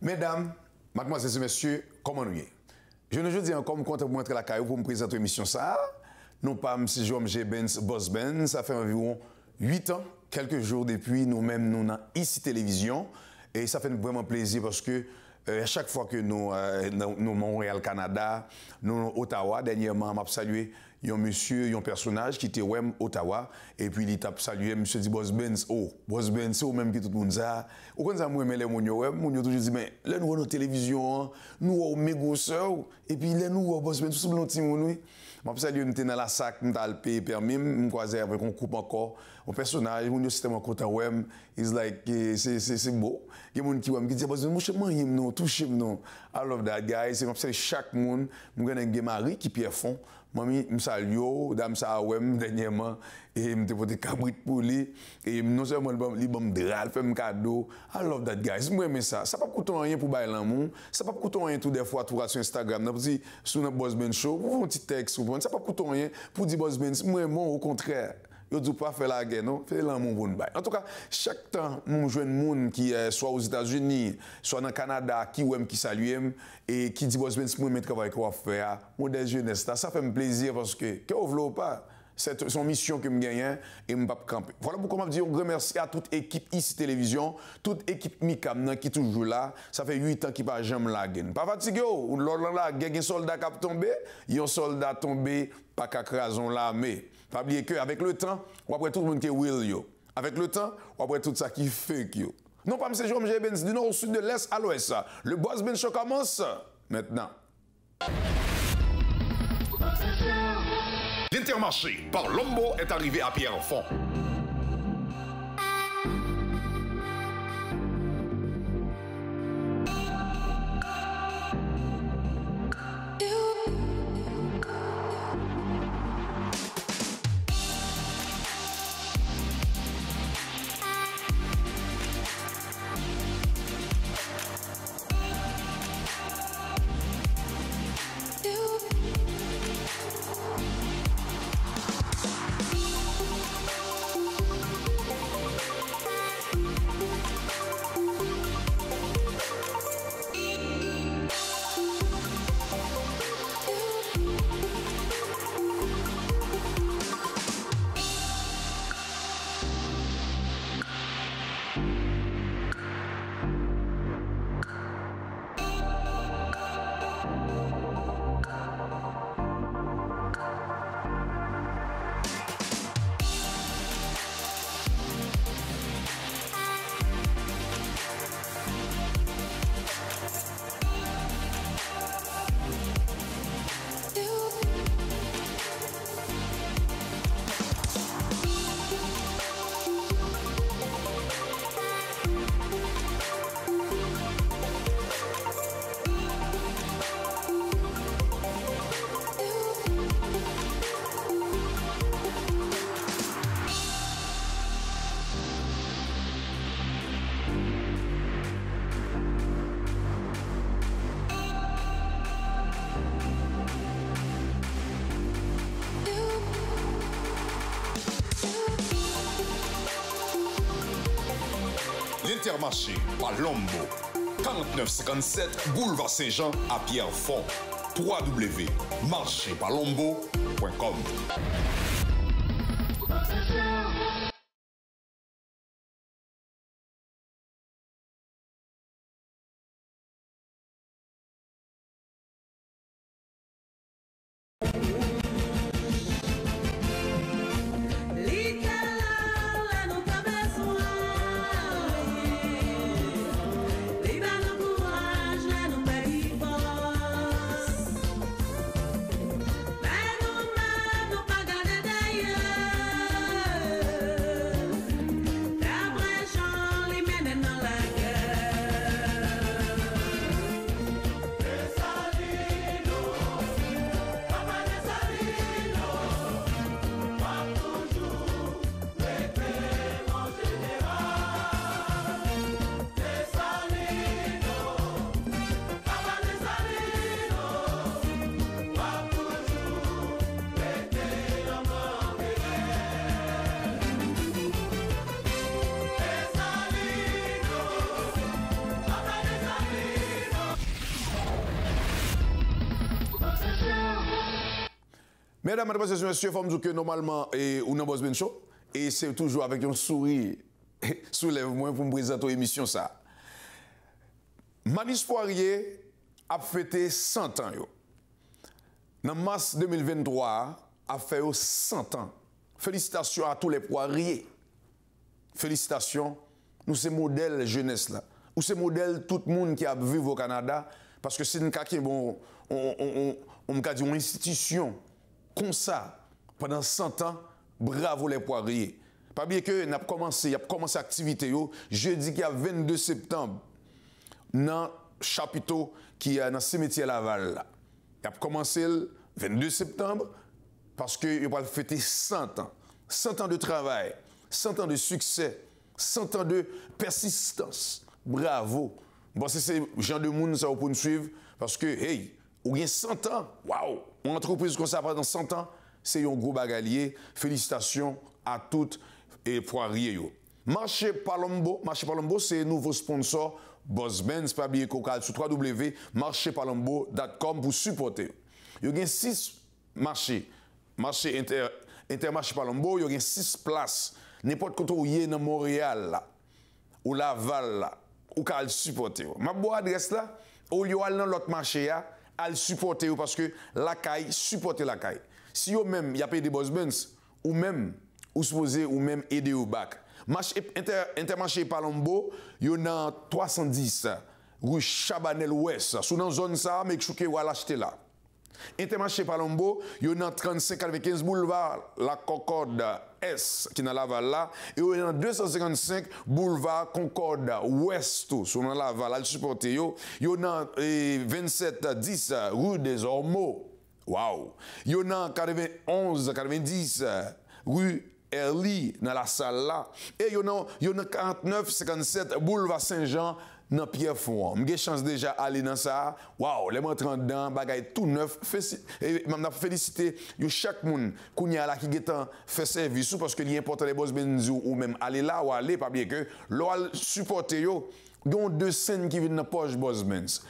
Mesdames, mademoiselles et messieurs, comment nous y est? Je ne dis encore, je suis content de vous montrer la caillou pour me présenter l'émission ça. Nous pas M. Jérôme G. Benz, Boss Benz, ça fait environ 8 ans, quelques jours depuis, nous-mêmes, nous avons ici télévision. Et ça fait vraiment plaisir parce que à chaque fois que nous Montréal, Canada, nous Ottawa, dernièrement, m'a salué un monsieur, un personnage qui était Ottawa, et puis il t'a salué, monsieur dit Boss Benz, Boss Benz, c'est au même que tout le monde ça. Au contraire, moi, les gens toujours dit, mais là, nous avons nos télévisions, nous avons méga soeur, et puis là, nous avons Boss Benz, tout le monde, nous. Je salue, je dans la sac, je suis payé permis, je croise avec un coupe encore, un personnage, je suis tellement content, it's like, c'est beau. Il y a des gens qui disent, moi, je suis touché, non. I love that guy. C'est comme ça, chaque monde, je suis Marie qui pierre fond. Mami, je salue, dame ça, dernièrement, et je suis des cabrit pour lui, et non seulement il m'a dit, il fait un cadeau. I love that guy. Moi, j'aime ça. Ça ne coûte rien pour bailler l'amour. Ça ne coûte rien tout des fois, tout sur Instagram. Sur notre Boss Benz Show, vous un petit texte, ça ne coûte rien pour dire Boss Benz. Moi, au contraire. Je ne dis pas faire la guerre, non? Faire l'amour pour nous. En tout cas, chaque temps, nous jouons des gens qui soit aux États-Unis, soit dans le Canada, qui salue et qui dit Boss Benz, moi, je travaille quoi faire. Moi, des jeunesse, ça fait plaisir parce que, vous ne voulez pas, c'est son mission que je gagne et je ne peux pas camper. Voilà pourquoi je dis un grand merci à toute équipe ici télévision, toute équipe Mikam qui est toujours là. Ça fait 8 ans qu'il n'y a pas jamais la guerre. Pas fatigué, il y a un soldat qui a tombé, il y a un soldat tombé, pas qu'à craser l'armée. Pas oublier qu'avec le temps, après tout le monde qui est will yo. Avec le temps, après tout ça qui fake yo. Non pas M. Jérôme G. Benz, du nord au sud, de l'est à l'ouest. Le Boss Benz Show commence maintenant. L'Intermarché par Lombo est arrivé à Pierrefonds. L'Intermarché par Lombo. 4957 Boulevard Saint-Jean à Pierrefonds. www.marcheparlombo.com. Não paga dedé. Mesdames, Mesdemoiselles et Messieurs, il faut me dire que normalement, on a Boss Ben Show, et c'est toujours avec un sourire sous lèvres pour me présenter l'émission ça. Manis Poirier a fêté 100 ans. En mars 2023, a fait 100 ans. Félicitations à tous les poiriers. Félicitations. Nous, c'est modèle jeunesse là. Ou c'est modèle tout le monde qui a vécu au Canada. Parce que c'est une une institution comme ça pendant 100 ans. Bravo les poiriers. Pas bien que n'a commencé l'activité jeudi qui a 22 septembre dans le chapiteau qui est dans le cimetière Laval. Il a commencé le 22 septembre parce qu'il va fêter 100 ans. 100 ans de travail, 100 ans de succès, 100 ans de persistance. Bravo. Bon, c'est ce genre de monde ça pour nous suivre parce que, hey, ou bien 100 ans, waouh, une entreprise comme ça pendant 100 ans, c'est un gros bagalier. Félicitations à toutes les poiriers. Marché Palombo, c'est un nouveau sponsor. Boss Ben, c'est pas oublier qu'on a sur www.marchepalombo.com pour supporter. Il y a 6 marchés. Marché Intermarché Palombo, il y a 6 places. N'importe quoi où il y a dans Montréal, là, ou Laval, là, ou qu'à le supporter. Ma bonne adresse là, au lieu d'aller dans l'autre marché, à le supporter parce que la caille, supporter la caille. Si vous même, il y a payé des Boss Benz, ou même, ou supposé, ou même aider au bac. Intermarché Palombo, il y a 310 rue Chabanel Ouest. Sous dans zone ça, mais je suis l'acheter là. Intermarché Palombo, il y a 35-95 boulevard La Concorde S qui est dans Laval là. Et il y a 255 boulevard Concorde Ouest sur dans Laval. À le supporter. Il y a 27-10 rue des Ormeaux. Waouh! Il y a 91-90 rue Erly dans la salle là. Et il y a 49-57 boulevard Saint-Jean dans Pierrefonds. J'ai chance déjà d'aller dans ça. Waouh, les rentrants dedans, bagaille tout neuf. Et je félicité chaque monde qui a fait service parce que l'important les Boss Benz ou même aller là ou aller, pas bien que l'on supporter yo. Il y a 2 scènes qui viennent dans la poche Boss Benz.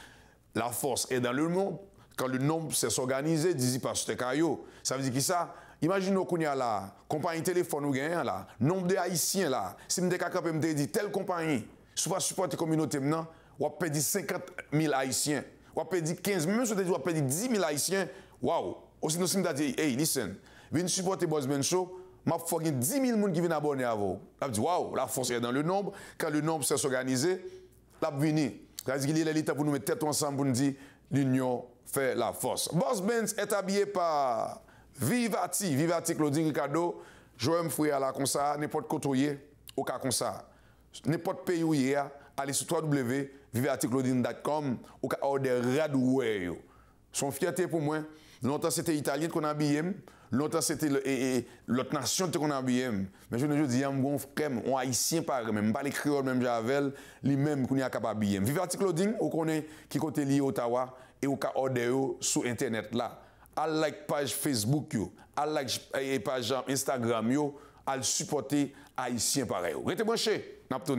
La force est dans le monde. Quand le nombre s'est organisé, dit Pasteur Caillot. Ça veut dire qui ça? Imaginez qu'on y a là, compagnie téléphone ou gagnant là, nombre de Haïtiens là. Si je me dit telle compagnie, si vous supportez la communauté maintenant, vous avez perdu 50 000 Haïtiens. Vous avez perdu 15 000, même si vous avez perdu 10 000 Haïtiens. Waouh! Aussi, nous avons dit, hey, listen, venez supporter Boss Ben Show, il y a 10 000 personnes qui viennent abonner à vous. Vous dit, waouh, la force est dans le nombre. Quand le nombre s'est organisé, la venir. C'est-à-dire qu'il y a l'état pour nous mettre tête ensemble pour nous dire, l'union fait la force. Boss Benz est habillé par Vivati Claudine Ricardo, Joël Fouya là comme ça, n'importe côté au cas comme ça. N'importe pays où il y a, allez sur www.vivaticlaudine.com ou cas order radoué. Son fierté pour moi, longtemps c'était italien qu'on a habillé, longtemps c'était l'autre nation qu'on a habillé. Mais je ne dis pas, on haïtien pareil, même pas les créoles même Javel, les mêmes qu'on a capable habiller. Vivati Claudine, on connaît qui côté lié Ottawa et au cas order sur internet là. À like page Facebook yo, à like page Instagram yo, à supporter haïtien pareil. Restez branchés, n'a pas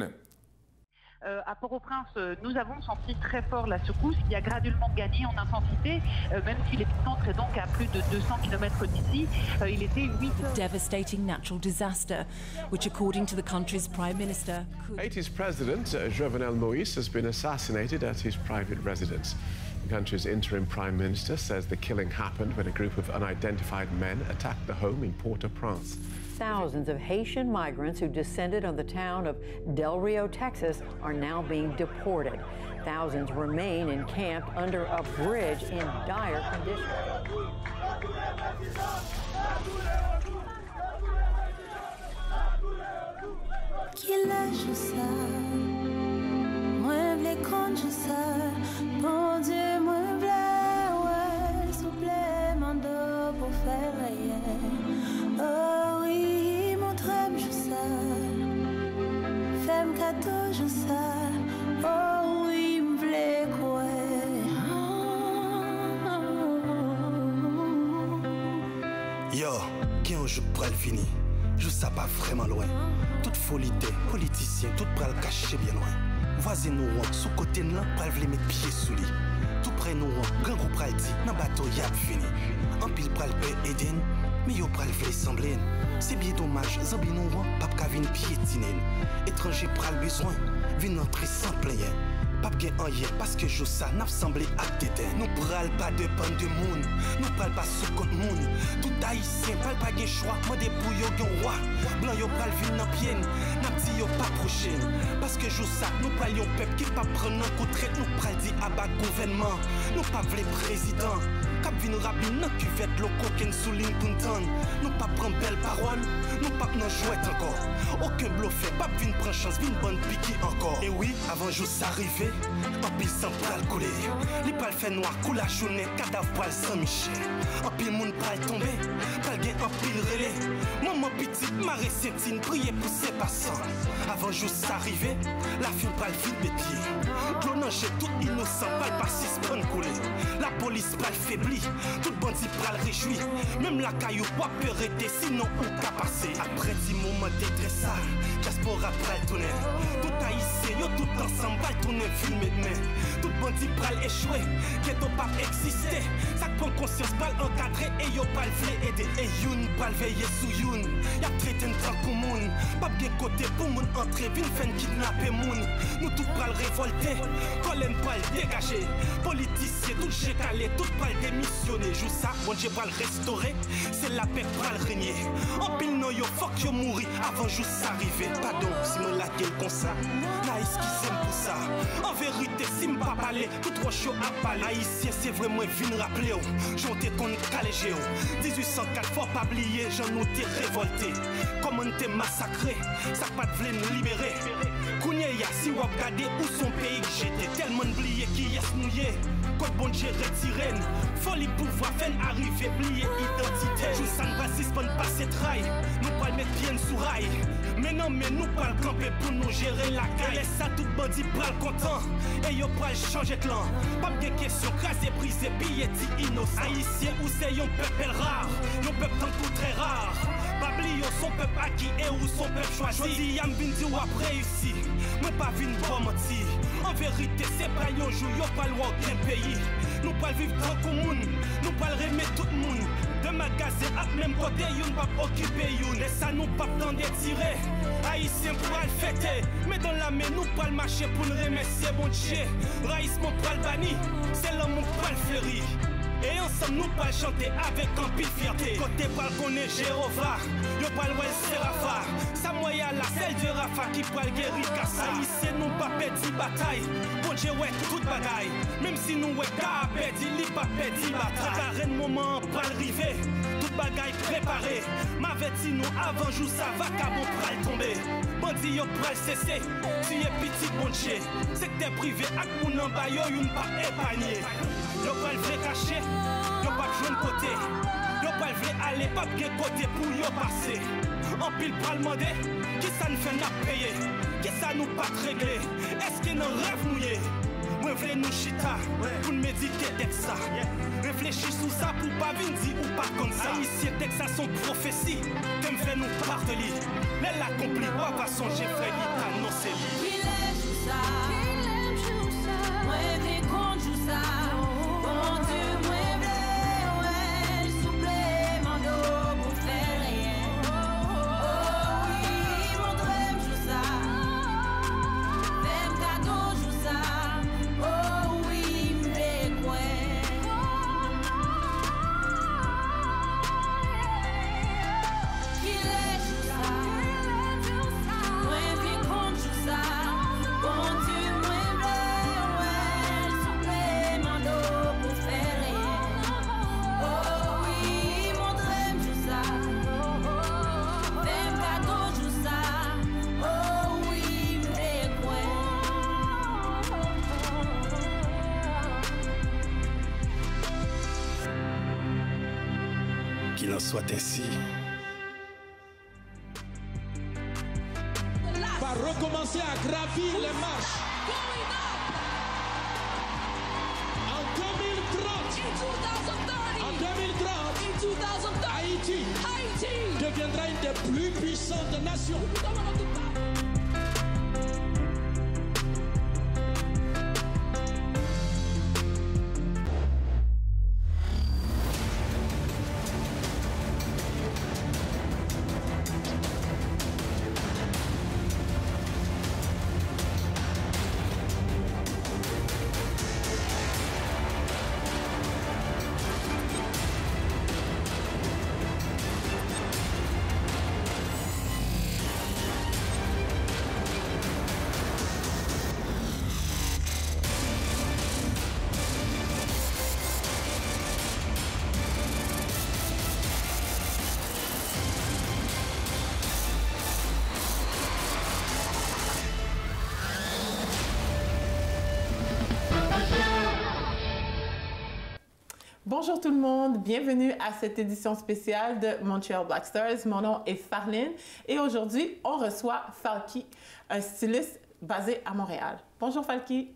à Port-au-Prince, nous avons senti très fort la secousse qui a graduellement gagné en intensité, même si l'épicentre est donc à plus de 200 km d'ici. Il était 8 heures. Devastating natural disaster, which according to the country's prime minister... Haiti's president, Jovenel Moïse, has been assassinated at his private residence. The country's interim prime minister says the killing happened when a group of unidentified men attacked the home in Port-au-Prince. Thousands of Haitian migrants who descended on the town of Del Rio, Texas, are now being deported. Thousands remain encamped under a bridge in dire condition. Bon Dieu, moi ouais, supplément d'eau pour faire rien. Oh oui, mon trêve, je sais. Femme cadeau, je sais. Oh oui, m'v'lait quoi. Yo, qui un jour pral fini? Je sais pas vraiment loin. Toute folie des politiciens, tout pral caché bien loin. Voisin nous sous côté là, pral vle mettre pied sous lui. Tout D'après nous, grand groupe pral dit, dans bateau y a fini. En pile pral paix Eden, mais yo pral vle sembler. C'est bien dommage, zambi nous pas ka vin piétiner. Étranger pral besoin, vin entrer sans player. Pas bien en hier parce que je ça n'a semblé à t'éteindre. Nous pral pas dépendre de monde, nous pral pas sous compte monde. Tout haïtien pral pas gen choix, moi des pour yo gen roi. Blanc yo pral vin dans pied, n'a petit yo pas prochaine. Parce que je ça nous pral yon peuple qui pas prendre un coup de traite, nous pral dit à bas gouvernement. Nous pas vle président. Cap vin rapide nan cuvette l'eau coquine sous ligne pour entendre. Nous pas prendre belle parole, nous pas nan jouet encore. Aucun bluffé, pas vin prendre chance, vin bonne piqui encore. Et oui, avant jour s'arriver, en pile sans pral couler. Les pral fait noir, coule la journée, cadavre pral sans Michel. En pile moun pral tomber, pral gen en pile relais. Maman petite, marée sétine, prier pour ses passants. Avant jour s'arriver, la fille pral vite bétier. L'eau nange tout innocent, pral pas suspendre couler. La police pral faibli, tout bandit pral réjoui. Même la caillou pas peur rester, sinon on pas passer. Après 10 moments de détresse, diaspora pral tourner. Tout haïtien, yo tout ensemble, pral tourner filmer demain. Tout bandit pral échouer, ghetto pas exister. Ça prend conscience, pral encadrer et yo pral vle aider. Et youn pral veiller sous youn, y'a traité un temps pour moun. Pas bien côté pour moun entrer, vin fin kidnapper moun. Nous tout pral révolter, colonne pral dégager. Politiciens tout chécalé, tout pral démissionner. Jou ça, bon Dieu pral restaurer, c'est la paix pral régner. En pile non yo fuck yo mourir avant jou s'arriver. Pardon si me la gueule comme ça, la excusez pour ça. En vérité si m'pas parler, tout trop chaud à parler. Haïtien c'est vraiment vin rappeler. J'onte kon calégé. 1804 faut pas oublier, j'en nous t'ai révolté. Comment t'es massacré, ça pas de vle nous libérer. Kounye ya si wap gade où son pays que j'étais tellement oublié qui est mouillé. Quand bon Dieu retiré, folie pouvoir faire arriver, oublier identité. Jou ça ne va suspendre pas cette rail, nous pas mettre bien sous rail. Mais non, mais nous pas le camper pour nous gérer la caille. Laisse ça tout bandit pral content, et yo pral changer de lan. Pas de question, crasé, brisé, billet innocent. Haïtien ou c'est yon peuple rare, yon peuple tant tout très rare. Babli yo son peuple acquis et ou son peuple choisi. Jodi yam vin di wap réussi, moi pas vin bon menti. En vérité c'est pas yon jou, yo pas loin aucun pays. Nous pas vivre tant qu'au monde, nous pas remettre tout le monde. De magasin à même côté, yon pas occuper yon. Laisse ça nous pas tant d'étirer. Haïtien pour le fêter, mais dans la main nous pas le marcher pour le remercier bon Dieu. Raïsement pas le banni, c'est l'homme pas le fleuri. Et ensemble nous pas chanter avec un pile fierté. Côté pas connaît Jéhovah, yo pas le Serafa. Sa moya la celle de Rafa qui pral guérir Kassa. Haïtien nous pas perdu bataille, bon Dieu ouais toute bagaille. Même si nous ouais pas perdu, li pas perdu bataille. Carré moment pas arrivé, toute bagaille préparée. M'avait dit nous avant jour ça va qu'à mon pral tomber. Bandi yo pral cesser, tu es petit bon Dieu. Secteur privé ak moun en bas yo yon pas épargné. Yo pas le vrai caché, yo pas de jeune côté. Yo pas le vrai aller, pas de côté pour yo passer. En pile pral demander, qui ça nous fait n'a payer? Qui ça nous pas régler? Est-ce qu'il nous rêve mouillé? Moi v'lais nous chita, pour nous méditer d'être ça. Réfléchis sous ça pour pas venir dire ou pas comme ça. Haïtien dès que ça son prophétie, comme fait nous partenaire. Elle l'accomplit, pas pas songer frère, il t'a annoncé lui. Il aime tout ça, moi j'ai compte tout ça. Bon Dieu, moi ouais, souple mon dos pour faire rien. Oh oui, mon drôme tout ça, même cadeau tout ça. Oh oui, m'le quoi. Il est tout ça, moi j'ai compte tout ça. Bon Dieu, moi ouais, souple mon dos pour faire rien. Oh oui, mon drôme tout ça, même cadeau tout ça. Oh oui, m'le quoi. Qu'il en soit ainsi. Va recommencer à gravir les marches. En 2030, Haïti deviendra une des plus puissantes nations. Bonjour tout le monde, bienvenue à cette édition spéciale de Montreal Black Stars. Mon nom est Farline et aujourd'hui, on reçoit Falky, un styliste basé à Montréal. Bonjour Falky.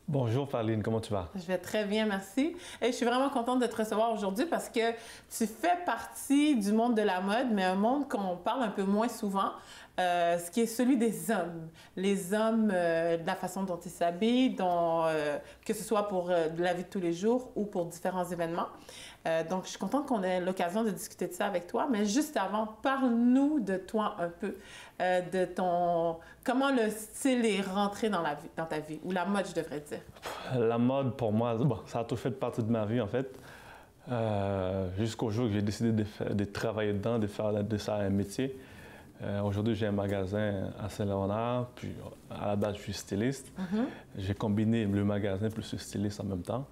Bonjour Farline, comment tu vas? Je vais très bien, merci. Et je suis vraiment contente de te recevoir aujourd'hui parce que tu fais partie du monde de la mode, mais un monde qu'on parle un peu moins souvent, ce qui est celui des hommes. Les hommes, de la façon dont ils s'habillent, que ce soit pour de la vie de tous les jours ou pour différents événements. Donc, je suis contente qu'on ait l'occasion de discuter de ça avec toi. Mais juste avant, parle-nous de toi un peu, de comment le style est rentré dans ta vie, ou la mode, je devrais dire. La mode, pour moi, bon, ça a tout fait partie de ma vie, en fait. Jusqu'au jour où j'ai décidé de travailler dedans, de faire de ça un métier. Aujourd'hui, j'ai un magasin à Saint-Léonard, puis à la base, je suis styliste. J'ai combiné le magasin plus le styliste en même temps.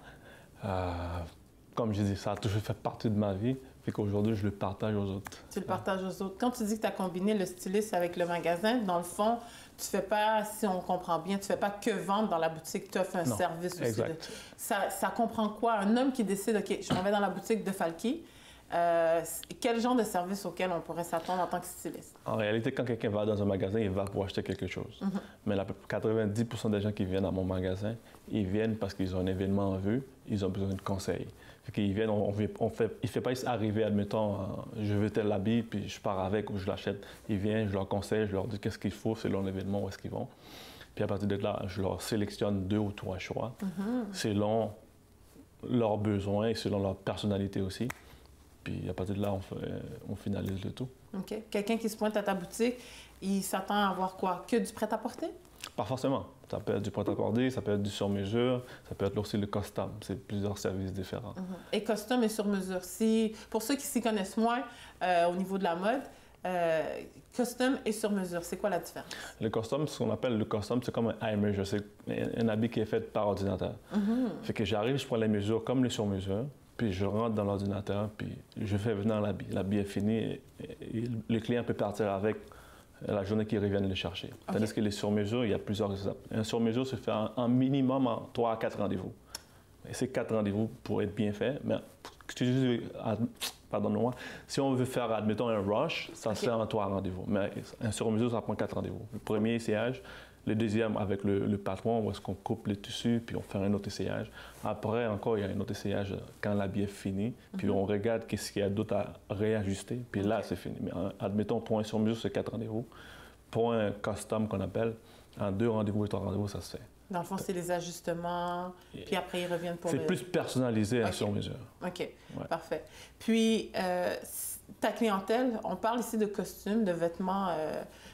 Comme je dis, ça a toujours fait partie de ma vie, fait qu'aujourd'hui, je le partage aux autres. Tu le partages aux autres. Quand tu dis que tu as combiné le styliste avec le magasin, dans le fond, tu fais pas, si on comprend bien, tu fais pas que vendre dans la boutique, tu offres un service aussi. Exact. Ça comprend quoi? Un homme qui décide, OK, je m'en vais dans la boutique de Falky, quel genre de service auquel on pourrait s'attendre en tant que styliste? En réalité, quand quelqu'un va dans un magasin, il va pour acheter quelque chose. Mais 90% des gens qui viennent à mon magasin, ils viennent parce qu'ils ont un événement en vue, ils ont besoin de conseils. Ils viennent, il ne fait pas arriver, admettons, je veux tel habit, puis je pars avec ou je l'achète. Ils viennent, je leur conseille, je leur dis qu'est-ce qu'il faut selon l'événement, où est-ce qu'ils vont. Puis à partir de là, je leur sélectionne 2 ou 3 choix, selon leurs besoins et selon leur personnalité aussi. Puis à partir de là, on finalise le tout. OK. Quelqu'un qui se pointe à ta boutique, il s'attend à avoir quoi? Que du prêt-à-porter? Pas forcément. Ça peut être du prêt-à-porter, ça peut être du sur-mesure, ça peut être aussi le custom. C'est plusieurs services différents. Et custom et sur-mesure. Pour ceux qui s'y connaissent moins au niveau de la mode, custom et sur-mesure, c'est quoi la différence? Le custom, ce qu'on appelle le custom, c'est comme un eye measure. C'est un habit qui est fait par ordinateur. Fait que j'arrive, je prends les mesures comme le sur-mesure, puis je rentre dans l'ordinateur, puis je fais venir l'habit. L'habit est fini et le client peut partir avec la journée qu'il revienne le chercher. Tandis que les sur-mesures, il y a plusieurs étapes. Un sur-mesure se fait en minimum en 3 à 4 rendez-vous. Et ces 4 rendez-vous pour être bien fait, mais pardonne-moi, si on veut faire, admettons, un rush, ça se fait en 3 rendez-vous. Mais un sur-mesure, ça prend 4 rendez-vous. Le premier essayage, le deuxième avec le patron, où est-ce qu'on coupe le tissu, puis on fait un autre essayage. Après, encore, il y a un autre essayage quand l'habit est fini, puis on regarde qu'est-ce qu'il y a d'autre à réajuster, puis là, c'est fini. Mais admettons, pour un sur-mesure, c'est 4 rendez-vous. Pour un custom qu'on appelle, en 2 rendez-vous et 3 rendez-vous, ça se fait. Dans le fond, c'est les ajustements, puis après, ils reviennent pour C'est plus personnalisé un sur-mesure. OK, parfait. Puis, ta clientèle, on parle ici de costumes, de vêtements,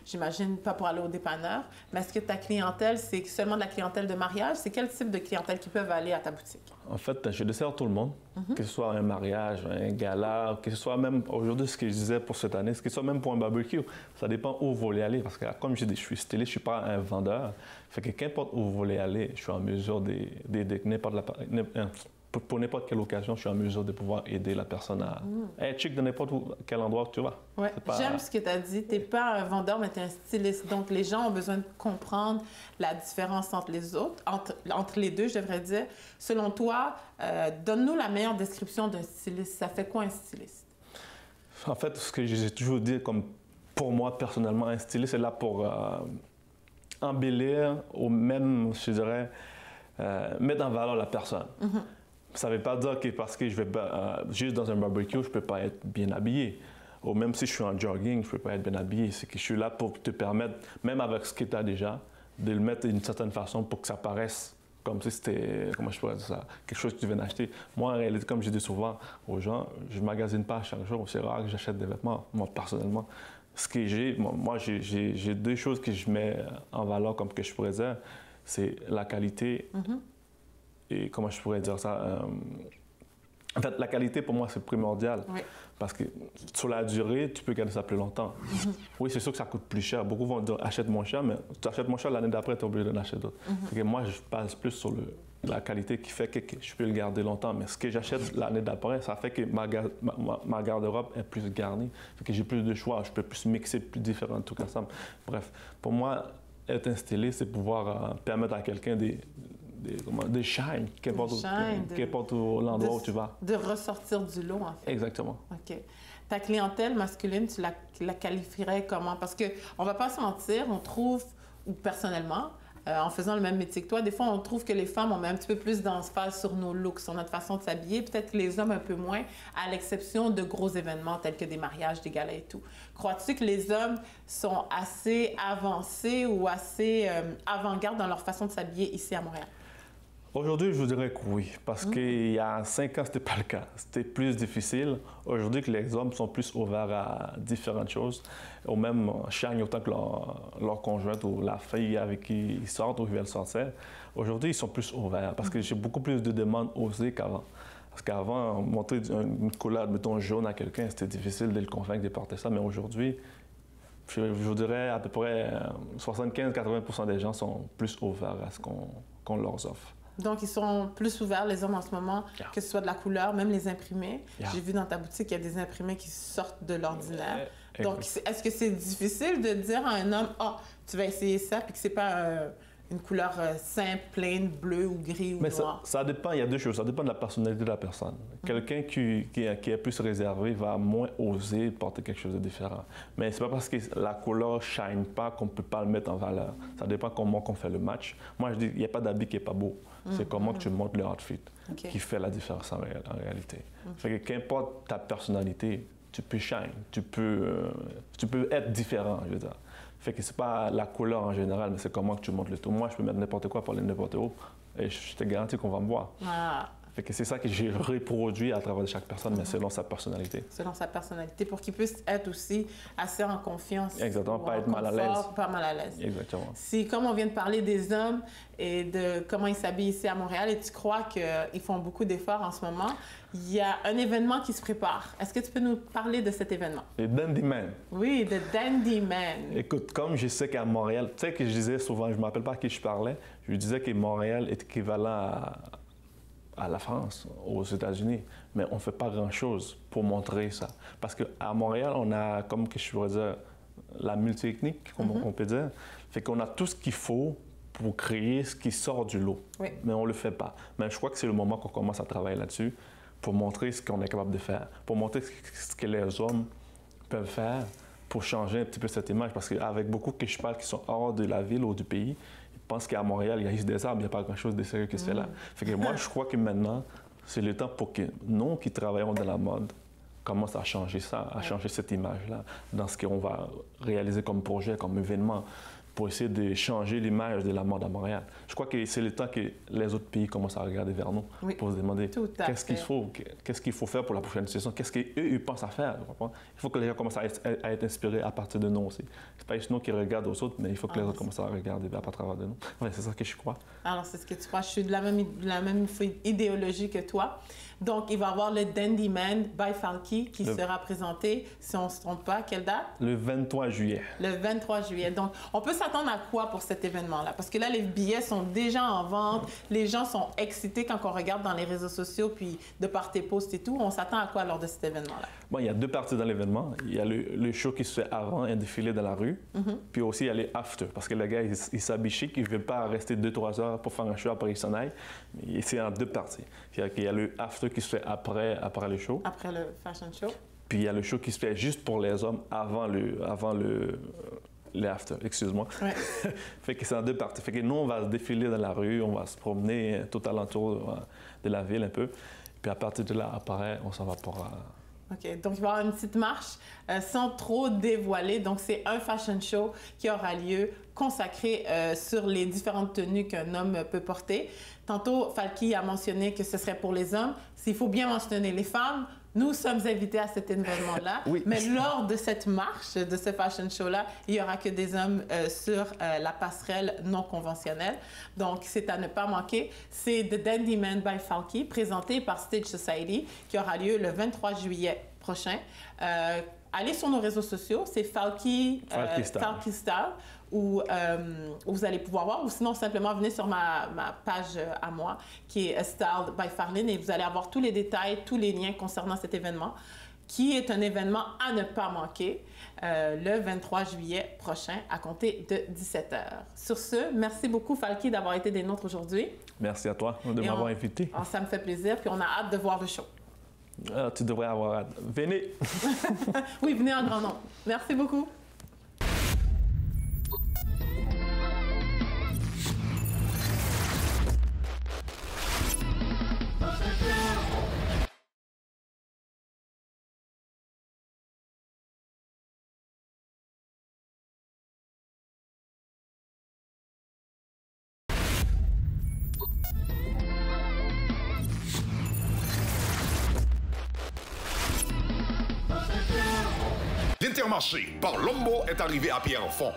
j'imagine pas pour aller au dépanneur, mais est-ce que ta clientèle, c'est seulement de la clientèle de mariage? C'est quel type de clientèle qui peuvent aller à ta boutique? En fait, je dessert tout le monde, que ce soit un mariage, un gala, que ce soit même aujourd'hui, ce que je disais pour cette année, que ce soit même pour un barbecue. Ça dépend où vous voulez aller, parce que comme je dis, je suis styliste, je ne suis pas un vendeur. Fait que qu'importe où vous voulez aller, je suis en mesure pour n'importe quelle occasion, je suis en mesure de pouvoir aider la personne à être chic de n'importe quel endroit que tu vas. Ouais. J'aime ce que tu as dit. Tu n'es pas un vendeur, mais tu es un styliste. Donc, les gens ont besoin de comprendre la différence entre les autres, entre les deux, je devrais dire. Selon toi, donne-nous la meilleure description d'un styliste. Ça fait quoi un styliste? En fait, ce que j'ai toujours dit, comme pour moi, personnellement, un styliste est là pour embellir ou même, je dirais, mettre en valeur la personne. Ça ne veut pas dire que parce que je vais juste dans un barbecue, je ne peux pas être bien habillé. Ou même si je suis en jogging, je ne peux pas être bien habillé. C'est que je suis là pour te permettre, même avec ce que tu as déjà, de le mettre d'une certaine façon pour que ça paraisse comme si c'était, comment je pourrais dire ça, quelque chose que tu viens d'acheter. Moi, en réalité, comme je dis souvent aux gens, je ne magasine pas chaque jour. C'est rare que j'achète des vêtements, moi, personnellement. Ce que j'ai, moi, j'ai 2 choses que je mets en valeur, comme que je pourrais dire, c'est la qualité et comment je pourrais dire ça. En fait, la qualité, pour moi, c'est primordial. Parce que sur la durée, tu peux garder ça plus longtemps. Oui, c'est sûr que ça coûte plus cher. Beaucoup vont dire achète moins cher, mais tu achètes moins cher, l'année d'après, tu es obligé d'en acheter d'autres. Moi, je base plus sur la qualité qui fait que je peux le garder longtemps. Mais ce que j'achète l'année d'après, ça fait que ma garde-robe est plus garnie. Fait que j'ai plus de choix, je peux plus mixer plus différents trucs ensemble. Bref, pour moi, être un styliste, c'est pouvoir permettre à quelqu'un de shine, qu'importe l'endroit où tu vas. De ressortir du lot, en fait. Exactement. OK. Ta clientèle masculine, tu la qualifierais comment? Parce qu'on ne va pas se mentir, on trouve, ou personnellement, en faisant le même métier que toi, des fois, on trouve que les femmes, on met un petit peu plus d'emphase sur nos looks, sur notre façon de s'habiller. Peut-être que les hommes un peu moins, à l'exception de gros événements tels que des mariages, des galas et tout. Crois-tu que les hommes sont assez avancés ou assez avant-garde dans leur façon de s'habiller ici à Montréal? Aujourd'hui, je vous dirais que oui, parce qu'il y a 5 ans, ce n'était pas le cas. C'était plus difficile. Aujourd'hui, que les hommes sont plus ouverts à différentes choses, ou même chagnent autant que leur conjointe ou la fille avec qui ils sortent ou qui veulent sortir. Aujourd'hui, ils sont plus ouverts, parce que j'ai beaucoup plus de demandes osées qu'avant. Parce qu'avant, montrer une couleur, mettons, jaune à quelqu'un, c'était difficile de le convaincre de porter ça, mais aujourd'hui, je vous dirais à peu près 75-80% des gens sont plus ouverts à ce qu'on leur offre. Donc, ils sont plus ouverts, les hommes, en ce moment, que ce soit de la couleur, même les imprimés. J'ai vu dans ta boutique qu'il y a des imprimés qui sortent de l'ordinaire. Donc, est-ce que c'est difficile de dire à un homme, « Ah, tu vas essayer ça », puis que c'est pas une couleur simple, plaine, bleu ou gris ou noir? Ça dépend, il y a deux choses. Ça dépend de la personnalité de la personne. Quelqu'un qui est plus réservé va moins oser porter quelque chose de différent. Mais c'est pas parce que la couleur ne shine pas qu'on ne peut pas le mettre en valeur. Ça dépend comment on fait le match. Moi, je dis, il n'y a pas d'habit qui n'est pas beau. C'est comment que tu montes le outfit qui fait la différence en réalité. Fait que qu'importe ta personnalité, tu peux shine, tu peux être différent, je veux dire. Fait que c'est pas la couleur en général, mais c'est comment que tu montes le tout. Moi, je peux mettre n'importe quoi, parler n'importe où, et je te garantis qu'on va me voir. Fait que c'est ça que j'ai reproduit à travers de chaque personne, mais selon sa personnalité. Selon sa personnalité, pour qu'il puisse être aussi assez en confiance. Exactement, pas être mal à l'aise. Pas mal à l'aise. Exactement. Si, comme on vient de parler des hommes et de comment ils s'habillent ici à Montréal, et tu crois qu'ils font beaucoup d'efforts en ce moment, il y a un événement qui se prépare. Est-ce que tu peux nous parler de cet événement? Le Dandy Man. Oui, le Dandy Man. Écoute, comme je sais qu'à Montréal, tu sais que je disais souvent, je ne me rappelle pas à qui je parlais, je disais que Montréal est équivalent à la France, aux États-Unis, mais on ne fait pas grand-chose pour montrer ça. Parce qu'à Montréal, on a, comme que je pourrais dire, la multi-ethnique, comme on peut dire. Fait qu'on a tout ce qu'il faut pour créer ce qui sort du lot. Oui. Mais on ne le fait pas. Mais je crois que c'est le moment qu'on commence à travailler là-dessus pour montrer ce qu'on est capable de faire, pour montrer ce que les hommes peuvent faire pour changer un petit peu cette image. Parce qu'avec beaucoup que je parle qui sont hors de la ville ou du pays, je pense qu'à Montréal, il y a juste des arbres, il n'y a pas grand-chose de sérieux qui se fait là. Fait que moi, je crois que maintenant, c'est le temps pour que nous, qui travaillons dans la mode, commencent à changer ça, à changer cette image-là, dans ce qu'on va réaliser comme projet, comme événement, pour essayer de changer l'image de la mode à Montréal. Je crois que c'est le temps que les autres pays commencent à regarder vers nous pour se demander qu'est-ce qu'il faut faire pour la prochaine saison, qu'est-ce qu'eux ils pensent à faire. Il faut que les gens commencent à être inspirés à partir de nous aussi. C'est pas juste nous qui regardons aux autres, mais il faut que les autres commencent à regarder à travers de nous. Ouais, c'est ça que je crois. Alors, c'est ce que tu crois. Je suis de la même idéologie que toi. Donc, il va y avoir le Dandy Man by Falky qui sera présenté, si on ne se trompe pas, quelle date? Le 23 juillet. Le 23 juillet. Donc, on peut s'attendre à quoi pour cet événement-là? Parce que là, les billets sont déjà en vente. Les gens sont excités quand on regarde dans les réseaux sociaux, puis de par tes posts et tout. On s'attend à quoi lors de cet événement-là? Bon, il y a deux parties dans l'événement. Il y a le show qui se fait avant, un défilé dans la rue. Puis aussi, il y a les after. Parce que les gars, ils s'habillent chic. Ils ne veulent pas rester 2-3 heures pour faire un show, après ils s'en aillent. C'est en deux parties. Il y a le after qui se fait après le show. Après le fashion show. Puis il y a le show qui se fait juste pour les hommes avant le after, excuse-moi. Ouais. Fait que c'est en deux parties. Fait que nous, on va se défiler dans la rue, on va se promener tout alentour de la ville un peu. Puis à partir de là, après, on s'en va pour... OK. Donc, il va y avoir une petite marche sans trop dévoiler. Donc, c'est un fashion show qui aura lieu consacré sur les différentes tenues qu'un homme peut porter. Tantôt, Falky a mentionné que ce serait pour les hommes. S'il faut bien mentionner les femmes, nous sommes invités à cet événement-là. Oui. Mais lors de cette marche, de ce fashion show-là, il n'y aura que des hommes sur la passerelle non conventionnelle. Donc, c'est à ne pas manquer. C'est The Dandy Man by Falky, présenté par Stage Society, qui aura lieu le 23 juillet prochain. Allez sur nos réseaux sociaux, c'est Falky Style, où vous allez pouvoir voir, ou sinon simplement venez sur ma page à moi, qui est Styled by Farline, et vous allez avoir tous les détails, tous les liens concernant cet événement, qui est un événement à ne pas manquer le 23 juillet prochain à compter de 17h. Sur ce, merci beaucoup Falky d'avoir été des nôtres aujourd'hui. Merci à toi de m'avoir invité. Ça me fait plaisir, puis on a hâte de voir le show. Tu devrais avoir hâte. Venez! Oui, venez en grand nombre. Merci beaucoup. L'Intermarché par Lombo est arrivé à Pierrefonds.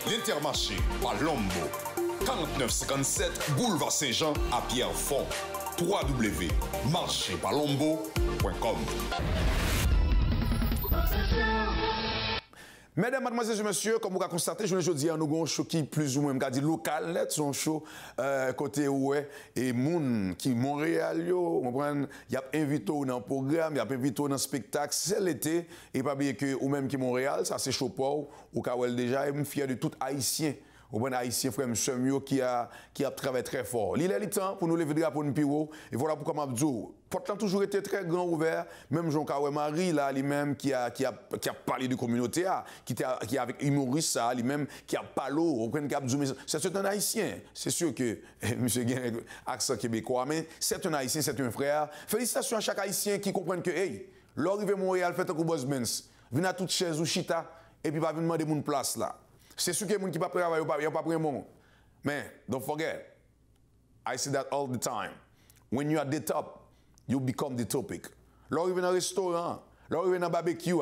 L'Intermarché par Lombo. 4957 Boulevard Saint-Jean à Pierrefonds. www.marchéparlombo.com. Mesdames, mademoiselles et messieurs, comme vous avez constaté, je vous dis, nous avons un show qui est plus ou moins local, c'est un show côté où et moun qui Montréal, il y a invité dans le programme, il y a invité dans le spectacle, c'est l'été, et pas bien que ou même qui Montréal, ça c'est chaud pour ou Kawel déjà, et je suis fier de tout Haïtien. Au bon haïtien frère Semio qui a travaillé très fort. Il est le temps pour nous lever le drapeau de Piro. Et voilà pourquoi m'a dit, Portland a toujours été très grand ouvert. Même Jean Kawé Marie là lui-même qui a parlé de communauté qui est avec humoriste ça lui-même qui a parlé au point c'est un haïtien. C'est sûr que monsieur Gain accent québécois mais c'est un haïtien, c'est un frère. Félicitations à chaque haïtien qui comprend que hey, l'arrivée Montréal fait un coup boss Benz. Venez à toute chaise ou chita et puis va venir demander mon place là. C'est sûr que les gens qui ne travaillent pas, ils n'ont pas pris mon. Mais, don't forget, I say that all the time. When you are at the top, you become the topic. Lorsque vous venez dans un restaurant, lorsque vous venez dans un barbecue,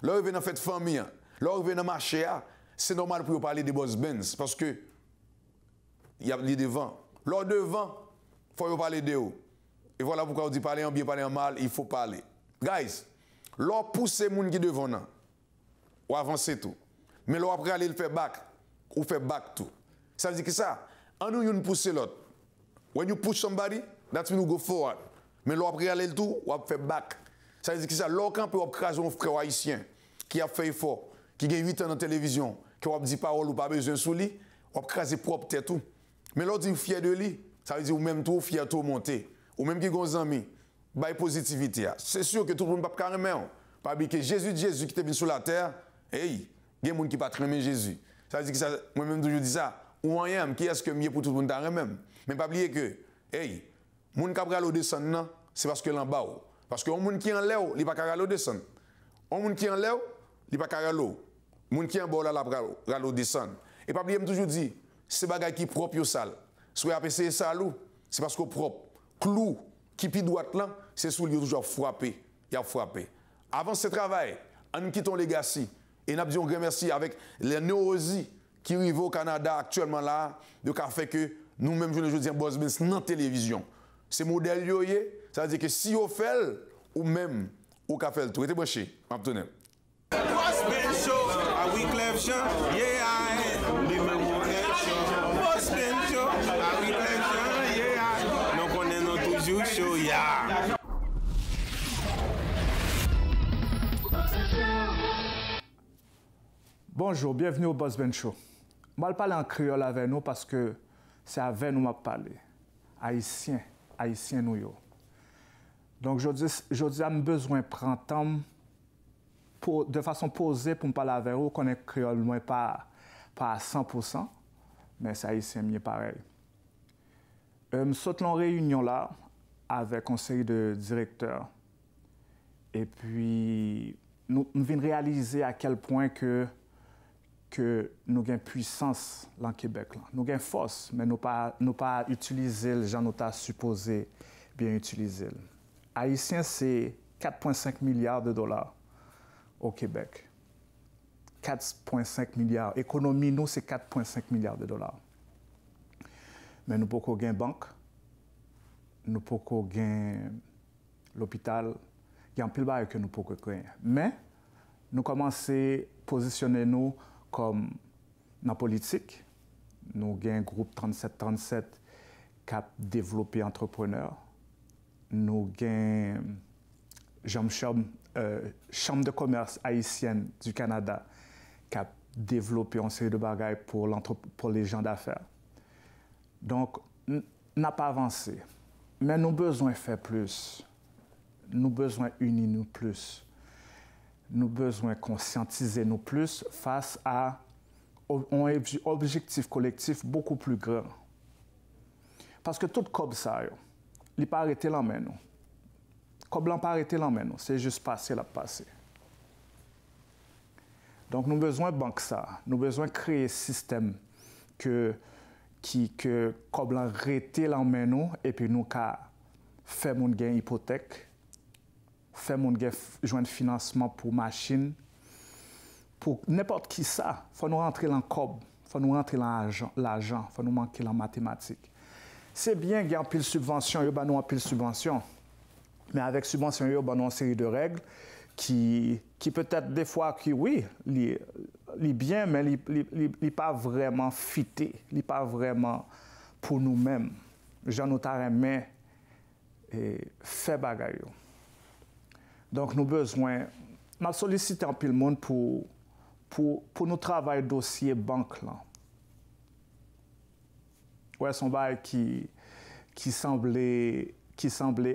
lorsque vous venez dans une fête famille, lorsque vous venez dans un marché, c'est normal pour vous parler des boss Benz parce que il y a des devants. Lors devant, il faut parler de eux. Et voilà pourquoi on dit parler en bien, parler en mal, il faut parler. Guys, lors pousser les gens qui devant, ou avancer tout. Mais là, après, aller le faire back, ou faire back tout. Ça veut dire que ça, en nous, nous pousser l'autre. When you push somebody, that's when you go forward. Mais là, après, aller le tout, ou faire back. Ça veut dire que ça, là, quand on peut craser un frère haïtien qui a fait effort, qui a 8 ans dans la télévision, qui a dit parole ou pas besoin sous lui, on peut craser propre tête tout. Mais l'autre dit fier de lui, ça veut dire ou même tout fier tout monter. Ou même qui a des amis, by positivité. C'est sûr que tout le monde ne peut pas carrément. Pas oublier que Jésus qui est venu sur la terre, hey, il y a des gens qui ne peuvent pas aimer Jésus. Ça veut dire que moi-même, toujours dis ça. Ou rien, qui est-ce que mieux pour tout le monde même. Mais pas oublier que, hey, les gens qui ont descendre, c'est parce que l'en bas. Parce que les gens qui sont en l'air, ils ne peuvent pas descendre. Les gens qui sont en l'air, ils ne peuvent pas descendre. Les gens qui sont en bas, ils ne peuvent descendre. Et pas oublier, toujours dit, c'est des choses qui sont propres au sale. Soit à PC salou, c'est parce que propre. Clou qui est droite là, c'est sous lui toujours frappé. Il a frappé. Avant ce travail, on quitte ton legacy. Et nous avons dit on remercie avec les néosies qui arrivent au Canada actuellement là, de qu'a fait que nous-mêmes, je dis, Boss Benz dans la télévision. C'est modèle yo, ça veut dire que si vous faites, ou même, ou qu'a fait le tour, était branché, m'a obtenu. Boss Benz Show, a Wyclef Jean, yeah, I Boss Benz Show, a Wyclef Jean, yeah, nous connaissons toujours show, yeah. Bonjour, bienvenue au Boss Benz Show. Je vais parler en créole avec nous parce que c'est avec nous que je parle. Haïtien nous. Donc, je dis, j'ai besoin de prendre temps de façon posée pour me parler avec vous, qu'on est créole, moi, pas à 100%, mais c'est haïtien mieux pareil. Je suis en réunion là avec un série de directeurs. Et puis, nous venons réaliser à quel point que nous avons puissance dans le Québec. Là. Nous avons force, mais nous pas utiliser le genre nous avons supposé bien utiliser. Haïtien, c'est 4,5 milliards de dollars au Québec. 4,5 milliards. Économie, nous, c'est 4,5 milliards de dollars. Mais nous pouvons gagner banque, nous pouvons gagner l'hôpital, il y a un pile de que nous pouvons gagner. Mais nous commençons à positionner nous comme dans la politique. Nous avons un groupe 37-37 qui a développé entrepreneurs. Nous avons Chambre de commerce haïtienne du Canada qui a développé une série de bagages pour les gens d'affaires. Donc, nous n'avons pas avancé. Mais nous avons besoin de faire plus. Nous avons besoin d'unir nous plus. Nous avons besoin de conscientiser nous plus face à un objectif collectif beaucoup plus grand. Parce que tout comme ça, il n'a pas arrêté l'en main. Comme il n'a pas arrêté l'en main, c'est juste passer la passer. Donc nous avons besoin de banque ça. Nous avons besoin de créer un système qui comme l'a arrêté l'en main et puis nous faire mon gain hypothèque. Faire mon joindre financement pour machine, pour n'importe qui ça. Il faut nous rentrer dans le cob, il faut nous rentrer dans l'argent, il faut nous manquer dans la mathématique. C'est bien qu'il y ait un pile subvention, il y a un pile subvention, mais avec subvention, il y a une série de règles qui peut-être des fois, oui, les bien, mais ils ne pas vraiment fité, ils pas vraiment pour nous-mêmes. J'en ai mais fait bagaille. Donc, nous avons besoin, nous sollicitons un peu le monde pour nous travailler dossier banque. Là. Ouais, son bail qui semblait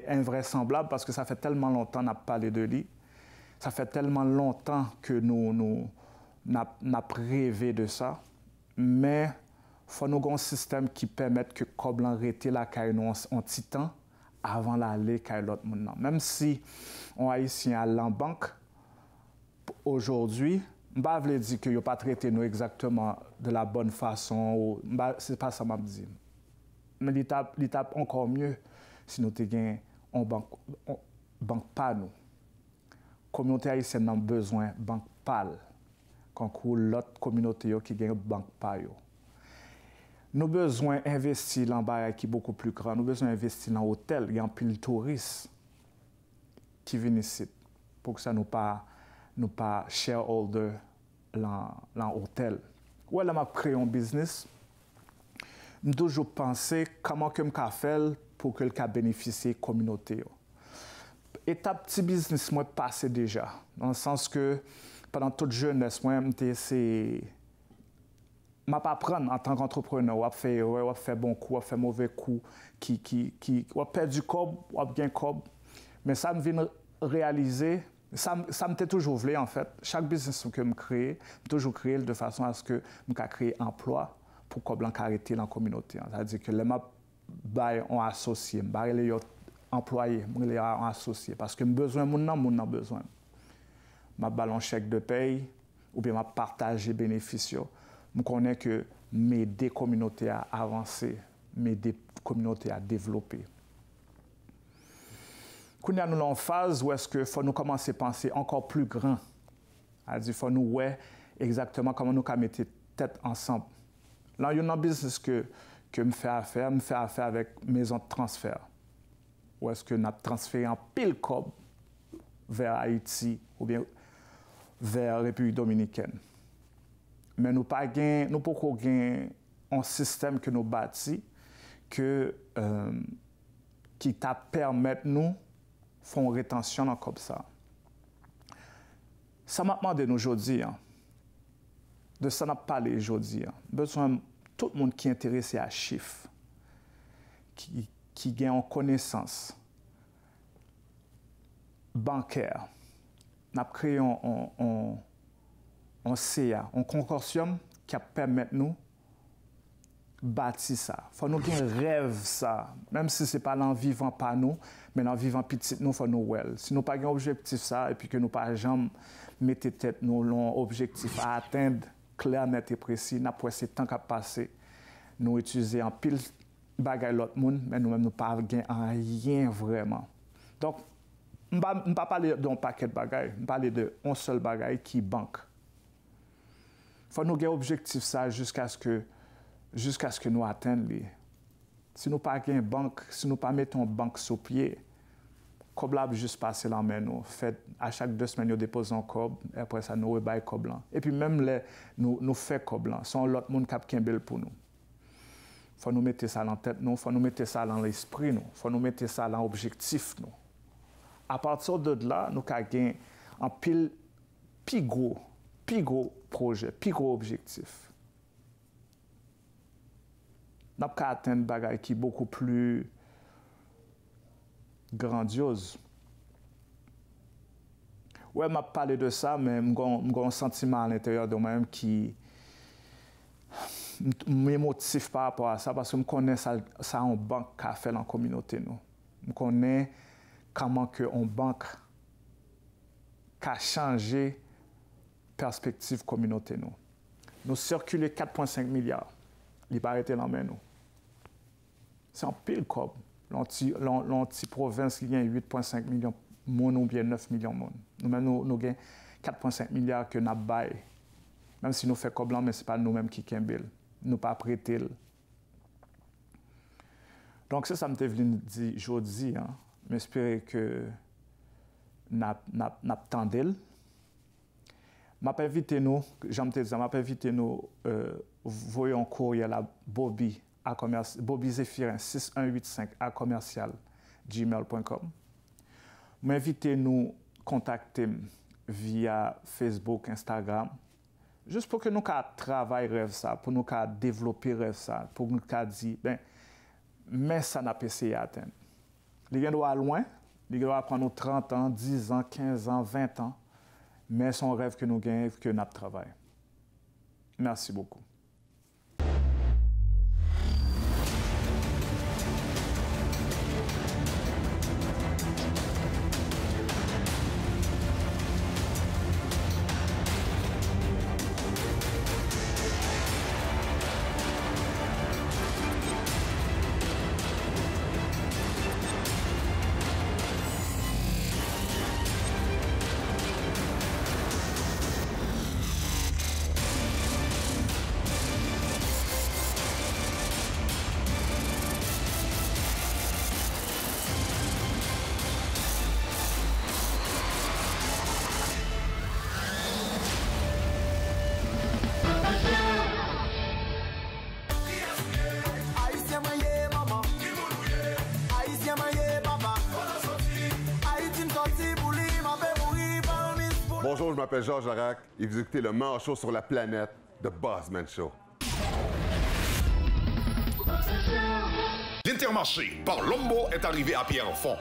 invraisemblable parce que ça fait tellement longtemps qu'on a parlé de lui. Ça fait tellement longtemps que nous avons rêvé de ça. Mais il faut nous avoir un système qui permette que comme arrêter la caille en petit temps avant d'aller caille l'autre monde. Même si on Haïtien à la banque, aujourd'hui, je ne veux pas dire que vous pas traité nous exactement de la bonne façon. Ce n'est pas ça que je dis. Mais l'étape encore mieux si nous avons une banque pas nous. La communauté haïtienne a besoin de banque pâle. Quand l'autre communauté qui a une banque pas. Nous avons besoin d'investir dans un bagage qui est beaucoup plus grand. Nous avons besoin d'investir dans l'hôtel. Il y a un pile de touristes qui viennent ici pour que ça nous pas shareholder dans l'hôtel. Ou alors, je crée un business. Je toujours penser comment je peux faire pour que le cas bénéficie de la communauté. Étape petit business, moi, passé déjà. Dans le sens que pendant toute jeunesse, moi, je ne pas apprendre en tant qu'entrepreneur. On fait bon coup, on fait mauvais coup, on perd du cob, on gagne cob. Mais ça me vient réaliser, ça me toujours voulu en fait. Chaque business que je crée, je toujours créé de façon à ce que je crée emploi pour qu'on arrêter dans la communauté. C'est-à-dire que les ont associé, les employés, les ont associé. Parce que j'ai besoin, mon a besoin. Je ballon chèque de paye ou bien je partage les bénéfices. Je connais que m'aider communauté à avancer, m'aider communauté à développer. Quand nous sommes en phase où est-ce qu'il faut nous commencer à penser encore plus grand. C'est-à-dire qu'il faut nous voir exactement comment nous mettre tête ensemble. Là, il y a un business que je fais affaire avec maison de transfert. Où est-ce que nous avons transféré en pile cob vers Haïti ou bien vers la République dominicaine. Mais nous n'avons pas un système que nous bâtis qui t'a permis nous faire une rétention comme ça. Ça m'a demandé nous aujourd'hui, de ça n'a pas parlé aujourd'hui. Besoin de tout le monde qui est intéressé à chiffres, qui gagne en connaissance bancaire. Nous avons créé un CA, un consortium qui permet nous bâtir ça. Il faut nous avoir un rêve ça, même si ce n'est pas l'en vivant pas nous, mais l'en vivant petit nous, il faut nous well. Si nous n'avons pas un objectif ça, et puis que nous pas jamais mettre tête nous l'on objectif à atteindre clair, net et précis, n'a pas ce temps qu'à passer, nous utiliser en pile bagaille l'autre monde, mais nous-mêmes nous pas gagner en rien vraiment. Donc, je ne vais pas parler d'un paquet de bagailles, je parler de un seul bagaille qui banque. Il faut nous avoir un objectif ça jusqu'à ce que nous atteignions. Si nous pas une banque, si nous pas mettons une banque sur pied, cob là juste passer la main nous. Fait à chaque 2 semaines nous déposons un cob et après ça nous rebaille cob là. Et puis même nous fait cob là, sont l'autre monde cap kembel pour nous. Faut nous mettre ça dans tête nous, faut nous mettre ça dans l'esprit nous, faut nous mettre ça dans objectif nous. À partir de là, nous avons gagné un pile gros projet, plus gros objectif. Nous avons atteint des choses qui sont beaucoup plus grandioses. Oui, je parlé de ça, mais j'ai un sentiment à l'intérieur de moi-même qui m'émotive par rapport à ça, parce que je connais ça en banque qu'a fait dans la communauté. Je connais comment une banque a changé la perspective communauté. Nous circulons 4,5 milliards. Il va arrêter dans main nous. C'est un pile comme l'anti-province qui a 8,5 millions de monde ou bien 9 millions de monde. Nous-mêmes, nous avons 4,5 milliards que nous avons. Même si nous faisons comme mais ce n'est pas nous-mêmes qui kembel. Nous pas prêter. Donc, ça me voulu dire aujourd'hui. J'espère que nous attendons. Je vais inviter nous, voyons un courriel à Bobby Zéphirin 6185 à commercial@gmail.com. Je vais inviter nous à contacter via Facebook, Instagram, juste pour que nous travaillions rêve ça, pour nous développer rêve ça, pour nous dire, mais ça n'a pas essayé à atteindre. Les gens doivent loin, les gens doivent prendre 30 ans, 10 ans, 15 ans, 20 ans, mais c'est un rêve que nous gagnons, que nous travaillons. Merci beaucoup. Bonjour, je m'appelle Georges Larac et vous écoutez le meilleur show sur la planète, The Bossman Show. L'Intermarché par Lombo est arrivé à Pierrefonds.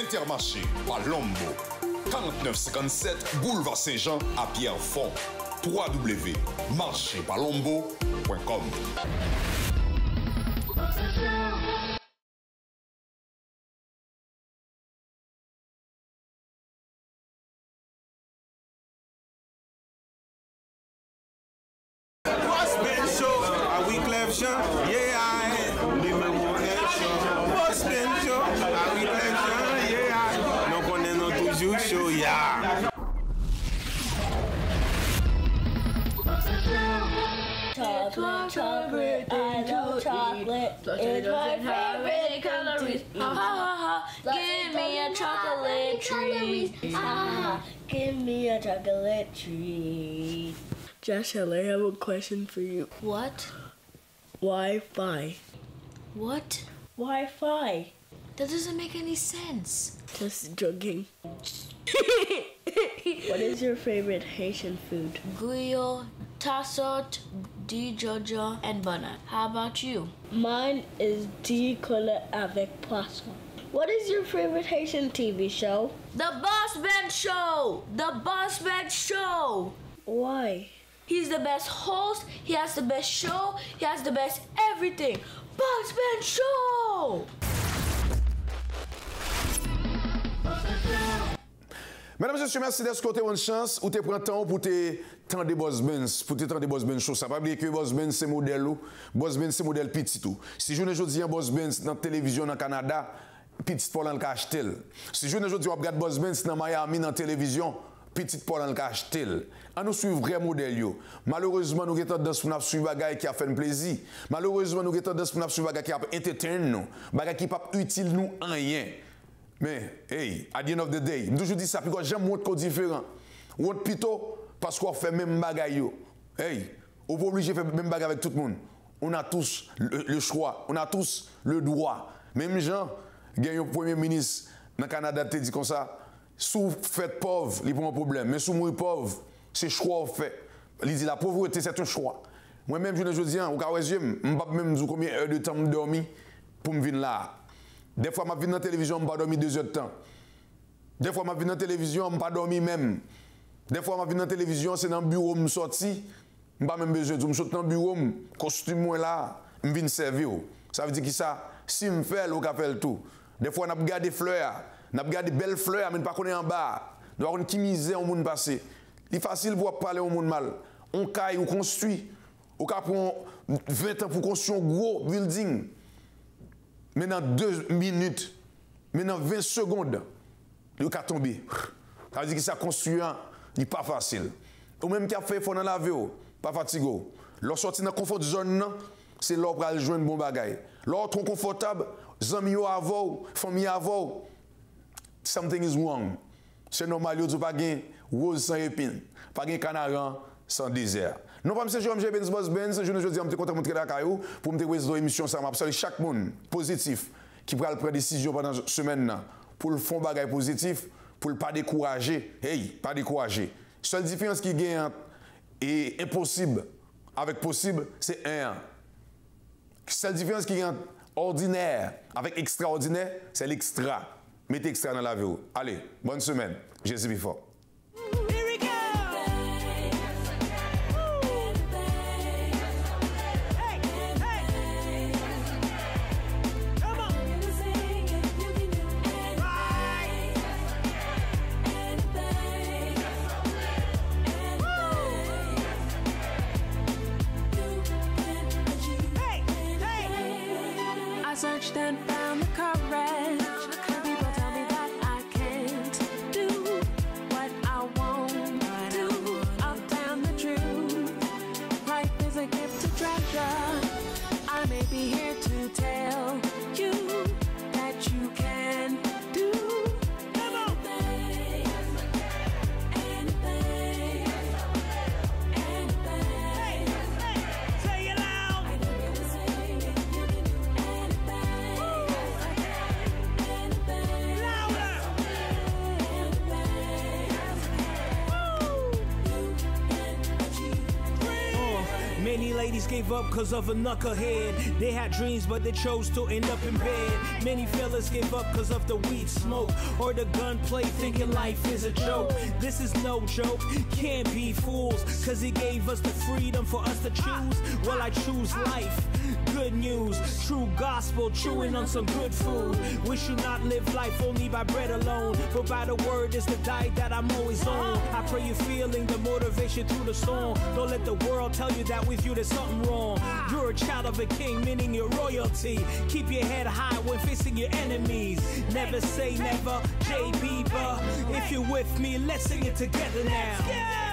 Intermarché Palombo. 4957 Boulevard Saint-Jean à Pierrefonds. www.marchépalombo.com. Boss Ben Show, à Wyclef Jean, yeah, numéro 1 show. Boss Ben Show, à Wyclef Jean, yeah. Donc on est non toujours show, yeah. Chocolate, I love chocolate. It's my favorite calories. Ha ha ha. Give me a chocolate treat. Ha ha. Give me a chocolate treat. Joshua, I have a question for you. What? Wi-Fi. What? Wi-Fi. That doesn't make any sense. Just joking. What is your favorite Haitian food? Guyo, tassot, di jojo, and banana. How about you? Mine is di colle avec poisson. What is your favorite Haitian TV show? The Boss Ben Show! The Boss Ben Show! Why? He's the best host, he has the best show, he has the best everything. Boss Ben Show! Mesdames et messieurs, merci d'être côté une chance ou te prends temps pour te tendre Boss Benz, pour te tendre Boss Benz show. Ça pas oublier que Boss Benz c'est modèle ou, Boss Benz c'est modèle petit tout. Si je ne dis un Boss Benz dans la télévision dans Canada, petit Paul en acheter. Si je ne dis on regarde Boss Benz dans Miami dans la télévision, petit Paul en acheter. On nous suit vrai modèle yo. Malheureusement nous avons tendance pour suivre bagaille qui a fait plaisir. Malheureusement nous avons tendance pour suivre bagaille qui a entertain nous, bagaille qui pas utile nous en rien. Mais, hey, at the end of the day, je toujours dis ça, parce que j'aime autre chose différent. Ou autre plutôt, parce qu'on fait même bagaille. Hey, on n'est pas obligé de faire même bagaille avec tout le monde. On a tous le choix, on a tous le droit. Même gens, il y a un premier ministre dans le Canada qui dit comme ça, si vous faites pauvre, il n'y a pas de problème. Mais si vous êtes pauvre, c'est choix fait. Il dit la pauvreté, c'est un choix. Moi-même, je dis, au cas où je ne sais pas même dire combien d'heures de temps je dormi pour me venir là. Des fois, je viens dans la télévision, je ne pas dormir 2 heures de temps. Des fois, je viens dans la télévision, je ne pas dormir même. Des fois, je viens dans la télévision, c'est dans le bureau, je sorti. Je n'ai pas même besoin de je suis dans le bureau, costume là, je viens servir. Ça veut dire que ça, si je fais, je fais tout. Des fois, on a regardé des fleurs, on a regardé des belles fleurs, mais on ne pas en bas. On a une misère au monde passé. C'est facile pour parler au monde mal. On caille, on construit. On prend 20 ans pour construire un gros building. Maintenant 2 minutes, maintenant 20 secondes, il va tomber. Ça veut dire que ça construit, il n'est pas facile. Ou même qui a fait, il faut dans la vie, pas fatigué. Lorsque sorti dans la confort zone, c'est là pour aller jouer un bon bagage. Lorsque trop confortable, les amis avant, famille avant, something is wrong. C'est normal, il n'y a pas de rose sans épine, pas de canaran sans désert. Non pas M. Jean-Michel Benz Boss Benz, je ne veux dire que je suis content de montrer la caillou pour me dire que l'émission ça m'a absolument chaque monde positif qui prend prendre décision pendant la semaine pour le fond bagage positif, pour ne pas décourager. Hey, pas décourager. Seule différence qui gagne et impossible avec possible, c'est un. Seule différence qui gagne ordinaire avec extraordinaire, c'est l'extra. Mettez extra dans la vie. Allez, bonne semaine. Jésus fort. Searched and found the courage. Some people tell me that I can't do what I want to. I'll tell the truth. Life is a gift to treasure. I may be here to tell you that you can do anything, anything, anything. Say it loud. Many ladies gave up cause of a knucklehead. They had dreams but they chose to end up in bed. Many fellas gave up cause of the weed smoke or the gunplay, thinking life is a joke. This is no joke, can't be fools, cause he gave us the freedom for us to choose. Well, I choose life. Good news, true gospel, chewing on some good food. We should not live life only by bread alone, but by the word is the diet that I'm always on. I pray you're feeling the motivation through the song. Don't let the world tell you that with you there's something wrong. You're a child of a king, meaning your royalty. Keep your head high when facing your enemies. Never say never, J. Bieber. If you're with me, let's sing it together now.